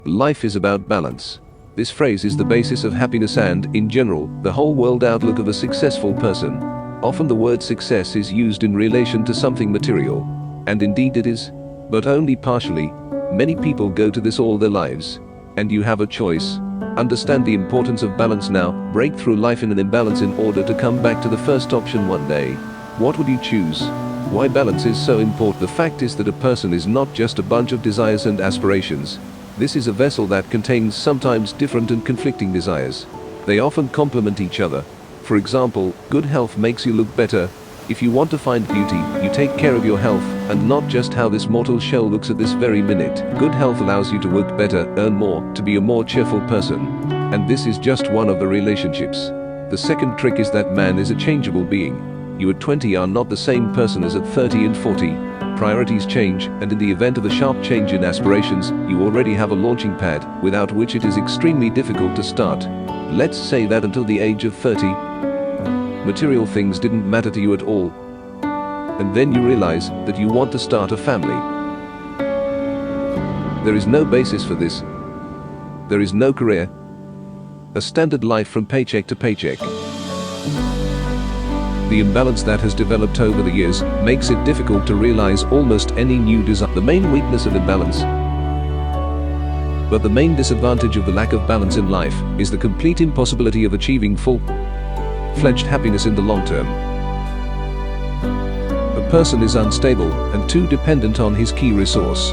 Life is about balance. This phrase is the basis of happiness and, in general, the whole world outlook of a successful person. Often the word success is used in relation to something material. And indeed it is. But only partially. Many people go to this all their lives. And you have a choice. Understand the importance of balance now, break through life in an imbalance in order to come back to the first option one day. What would you choose? Why balance is so important? The fact is that a person is not just a bunch of desires and aspirations. This is a vessel that contains sometimes different and conflicting desires. They often complement each other. For example, good health makes you look better. If you want to find beauty, you take care of your health, and not just how this mortal shell looks at this very minute. Good health allows you to work better, earn more, to be a more cheerful person. And this is just one of the relationships. The second trick is that man is a changeable being. You at 20 are not the same person as at 30 and 40. Priorities change, and in the event of a sharp change in aspirations, you already have a launching pad, without which it is extremely difficult to start. Let's say that until the age of 30, material things didn't matter to you at all. And then you realize that you want to start a family. There is no basis for this. There is no career. A standard life from paycheck to paycheck. The imbalance that has developed over the years makes it difficult to realize almost any new desire. The main weakness of imbalance, but the main disadvantage of the lack of balance in life, is the complete impossibility of achieving full-fledged happiness in the long term. A person is unstable and too dependent on his key resource.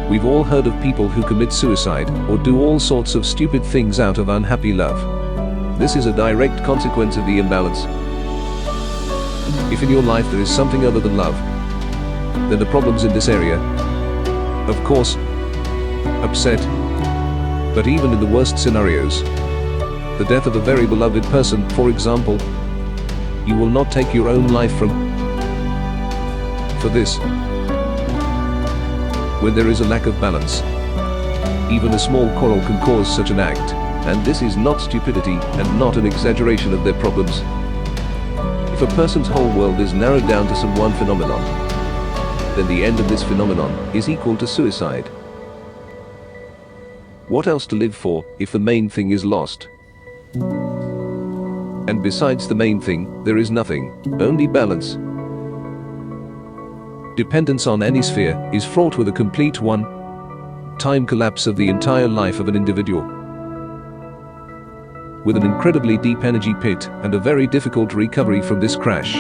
We've all heard of people who commit suicide or do all sorts of stupid things out of unhappy love. This is a direct consequence of the imbalance. If in your life there is something other than love, then the problems in this area, of course, upset. But even in the worst scenarios, the death of a very beloved person, for example, you will not take your own life for this. When there is a lack of balance, even a small quarrel can cause such an act. And this is not stupidity and not an exaggeration of their problems. If a person's whole world is narrowed down to some one phenomenon, then the end of this phenomenon is equal to suicide. What else to live for if the main thing is lost? And besides the main thing, there is nothing, only balance. Dependence on any sphere is fraught with a complete one-time collapse of the entire life of an individual, with an incredibly deep energy pit and a very difficult recovery from this crash.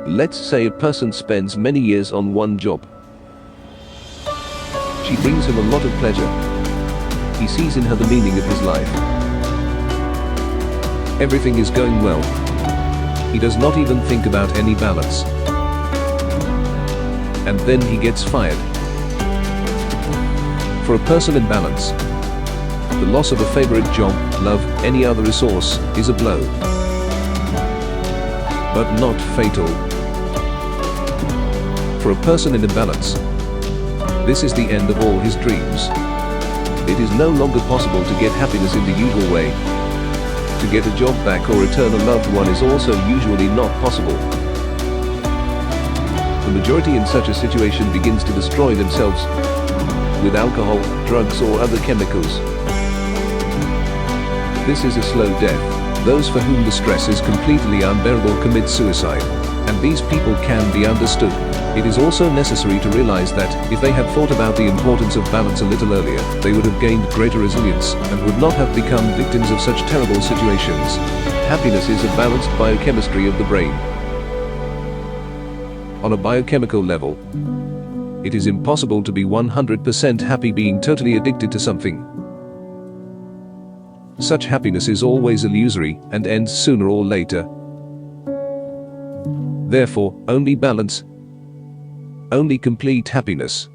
Let's say a person spends many years on one job. She brings him a lot of pleasure. He sees in her the meaning of his life. Everything is going well. He does not even think about any balance. And then he gets fired. For a person in balance, the loss of a favorite job, love, any other resource, is a blow. But not fatal. For a person in imbalance, this is the end of all his dreams. It is no longer possible to get happiness in the usual way. To get a job back or return a loved one is also usually not possible. The majority in such a situation begins to destroy themselves with alcohol, drugs or other chemicals. This is a slow death. Those for whom the stress is completely unbearable commit suicide, and these people can be understood. It is also necessary to realize that, if they had thought about the importance of balance a little earlier, they would have gained greater resilience, and would not have become victims of such terrible situations. Happiness is a balanced biochemistry of the brain. On a biochemical level, it is impossible to be 100% happy being totally addicted to something. Such happiness is always illusory and ends sooner or later. Therefore, only balance, only complete happiness.